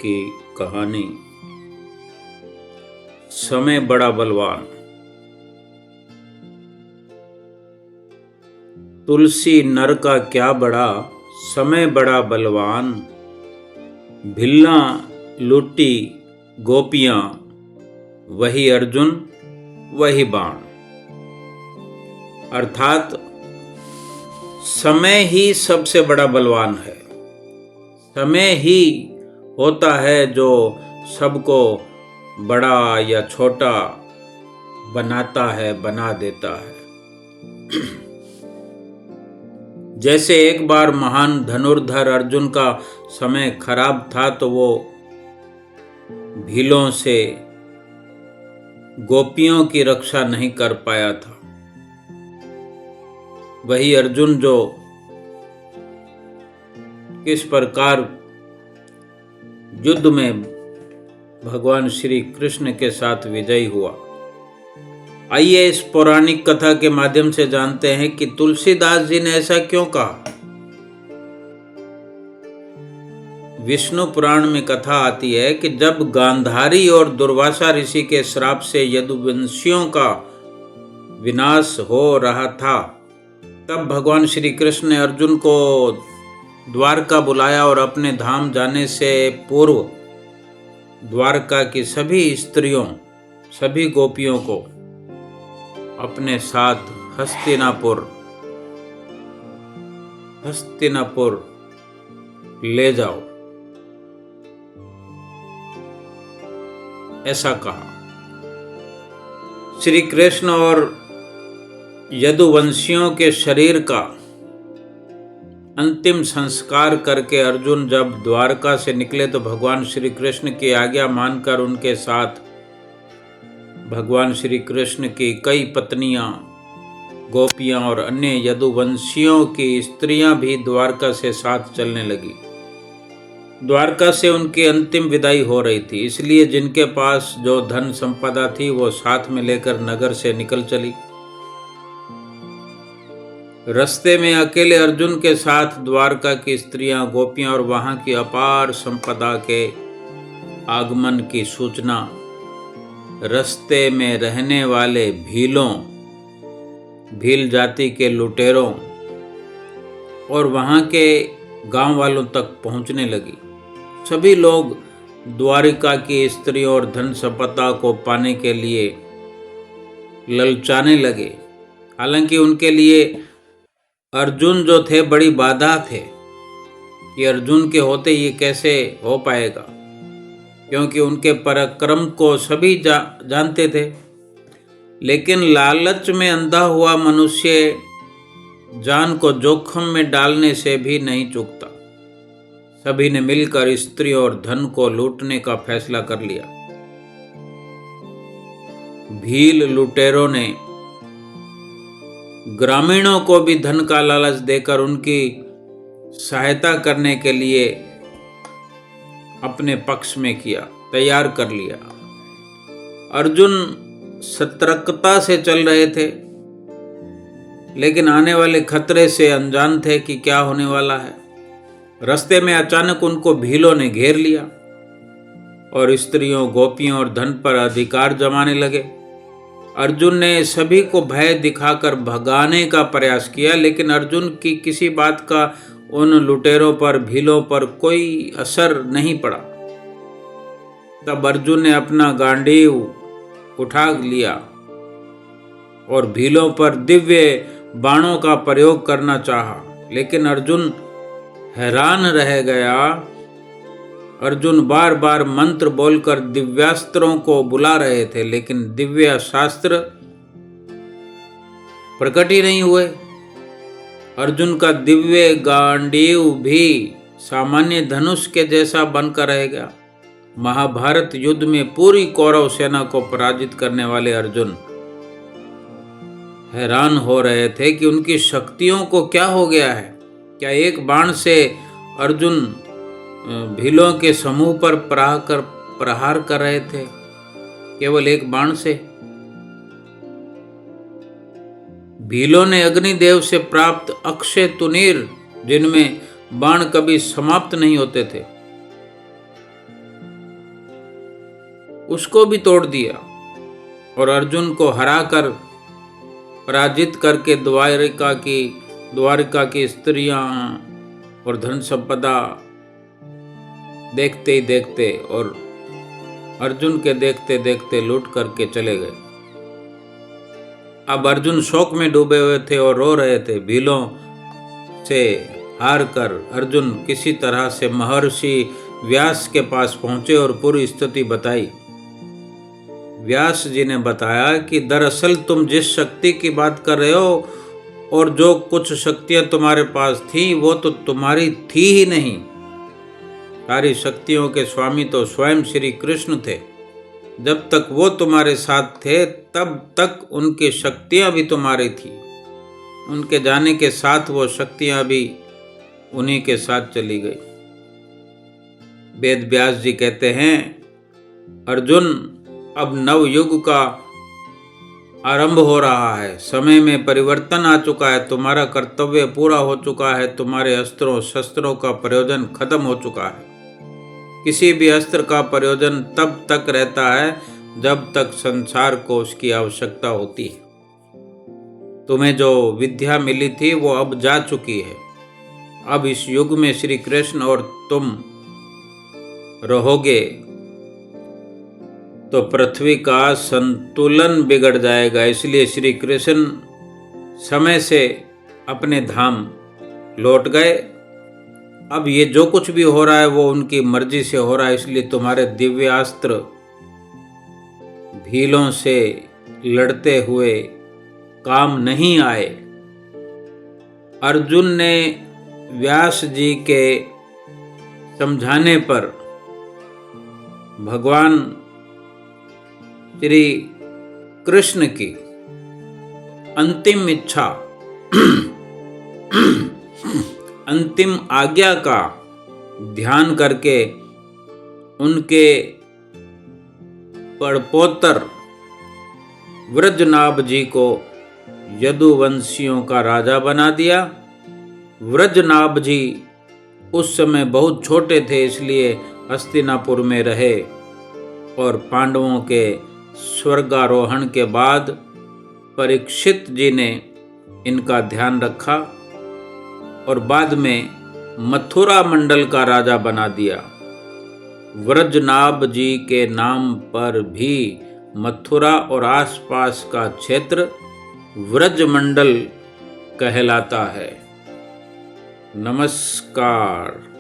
की कहानी। समय बड़ा बलवान। तुलसी नर का क्या बड़ा, समय बड़ा बलवान। भिल्ला लूटी गोपियां, वही अर्जुन वही बाण। अर्थात समय ही सबसे बड़ा बलवान है। समय ही होता है जो सबको बड़ा या छोटा बनाता है, बना देता है। जैसे एक बार महान धनुर्धर अर्जुन का समय खराब था तो वो भीलों से गोपियों की रक्षा नहीं कर पाया था। वही अर्जुन जो किस प्रकार युद्ध में भगवान श्री कृष्ण के साथ विजयी हुआ। आइए इस पौराणिक कथा के माध्यम से जानते हैं कि तुलसीदास जी ने ऐसा क्यों कहा। विष्णु पुराण में कथा आती है कि जब गांधारी और दुर्वासा ऋषि के श्राप से यदुवंशियों का विनाश हो रहा था, तब भगवान श्री कृष्ण ने अर्जुन को द्वारका बुलाया और अपने धाम जाने से पूर्व द्वारका की सभी स्त्रियों, सभी गोपियों को अपने साथ हस्तिनापुर ले जाओ, ऐसा कहा। श्री कृष्ण और यदुवंशियों के शरीर का अंतिम संस्कार करके अर्जुन जब द्वारका से निकले तो भगवान श्री कृष्ण की आज्ञा मानकर उनके साथ भगवान श्री कृष्ण की कई पत्नियां, गोपियां और अन्य यदुवंशियों की स्त्रियां भी द्वारका से साथ चलने लगी। द्वारका से उनकी अंतिम विदाई हो रही थी, इसलिए जिनके पास जो धन संपदा थी वो साथ में लेकर नगर से निकल चली। रास्ते में अकेले अर्जुन के साथ द्वारका की स्त्रियां, गोपियां और वहां की अपार संपदा के आगमन की सूचना रास्ते में रहने वाले भील जाति के लुटेरों और वहां के गांव वालों तक पहुंचने लगी। सभी लोग द्वारिका की स्त्रियों और धन संपदा को पाने के लिए ललचाने लगे। हालांकि उनके लिए अर्जुन जो थे बड़ी बाधा थे कि अर्जुन के होते ये कैसे हो पाएगा, क्योंकि उनके पराक्रम को सभी जानते थे। लेकिन लालच में अंधा हुआ मनुष्य जान को जोखिम में डालने से भी नहीं चूकता। सभी ने मिलकर स्त्री और धन को लूटने का फैसला कर लिया। भील लुटेरों ने ग्रामीणों को भी धन का लालच देकर उनकी सहायता करने के लिए अपने पक्ष में किया, तैयार कर लिया। अर्जुन सतर्कता से चल रहे थे, लेकिन आने वाले खतरे से अनजान थे कि क्या होने वाला है। रास्ते में अचानक उनको भीलों ने घेर लिया और स्त्रियों, गोपियों और धन पर अधिकार जमाने लगे। अर्जुन ने सभी को भय दिखाकर भगाने का प्रयास किया, लेकिन अर्जुन की किसी बात का उन लुटेरों पर, भीलों पर कोई असर नहीं पड़ा। तब अर्जुन ने अपना गांडीव उठा लिया और भीलों पर दिव्य बाणों का प्रयोग करना चाहा, लेकिन अर्जुन हैरान रह गया। अर्जुन बार बार मंत्र बोलकर दिव्यास्त्रों को बुला रहे थे, लेकिन दिव्य शास्त्र प्रकट ही नहीं हुए। अर्जुन का दिव्य गांडीव भी सामान्य धनुष के जैसा बनकर रह गया। महाभारत युद्ध में पूरी कौरव सेना को पराजित करने वाले अर्जुन हैरान हो रहे थे कि उनकी शक्तियों को क्या हो गया है। क्या एक बाण से अर्जुन भीलों के समूह पर प्रहार कर रहे थे? केवल एक बाण से? भीलों ने अग्निदेव से प्राप्त अक्षय तुनीर, जिनमें बाण कभी समाप्त नहीं होते थे, उसको भी तोड़ दिया और अर्जुन को हराकर पराजित करके द्वारिका की स्त्रियां और धन संपदा देखते ही देखते और अर्जुन के देखते देखते लूट करके चले गए। अब अर्जुन शोक में डूबे हुए थे और रो रहे थे। भीलों से हार कर अर्जुन किसी तरह से महर्षि व्यास के पास पहुंचे और पूरी स्थिति बताई। व्यास जी ने बताया कि दरअसल तुम जिस शक्ति की बात कर रहे हो और जो कुछ शक्तियां तुम्हारे पास थी वो तो तुम्हारी थी ही नहीं। सारी शक्तियों के स्वामी तो स्वयं श्री कृष्ण थे। जब तक वो तुम्हारे साथ थे तब तक उनकी शक्तियां भी तुम्हारी थी। उनके जाने के साथ वो शक्तियां भी उन्हीं के साथ चली गई। वेद व्यास जी कहते हैं, अर्जुन अब नवयुग का आरंभ हो रहा है। समय में परिवर्तन आ चुका है। तुम्हारा कर्तव्य पूरा हो चुका है। तुम्हारे अस्त्रों शस्त्रों का प्रयोजन खत्म हो चुका है। किसी भी अस्त्र का प्रयोजन तब तक रहता है जब तक संसार को उसकी आवश्यकता होती है। तुम्हें जो विद्या मिली थी वो अब जा चुकी है। अब इस युग में श्री कृष्ण और तुम रहोगे तो पृथ्वी का संतुलन बिगड़ जाएगा। इसलिए श्री कृष्ण समय से अपने धाम लौट गए। अब ये जो कुछ भी हो रहा है वो उनकी मर्जी से हो रहा है। इसलिए तुम्हारे दिव्यास्त्र भीलों से लड़ते हुए काम नहीं आए। अर्जुन ने व्यास जी के समझाने पर भगवान श्री कृष्ण की अंतिम इच्छा अंतिम आज्ञा का ध्यान करके उनके पड़पोतर व्रजनाभ जी को यदुवंशियों का राजा बना दिया। व्रजनाभ जी उस समय बहुत छोटे थे, इसलिए हस्तिनापुर में रहे और पांडवों के स्वर्गारोहण के बाद परीक्षित जी ने इनका ध्यान रखा और बाद में मथुरा मंडल का राजा बना दिया। व्रजनाभ जी के नाम पर भी मथुरा और आसपास का क्षेत्र व्रजमंडल कहलाता है। नमस्कार।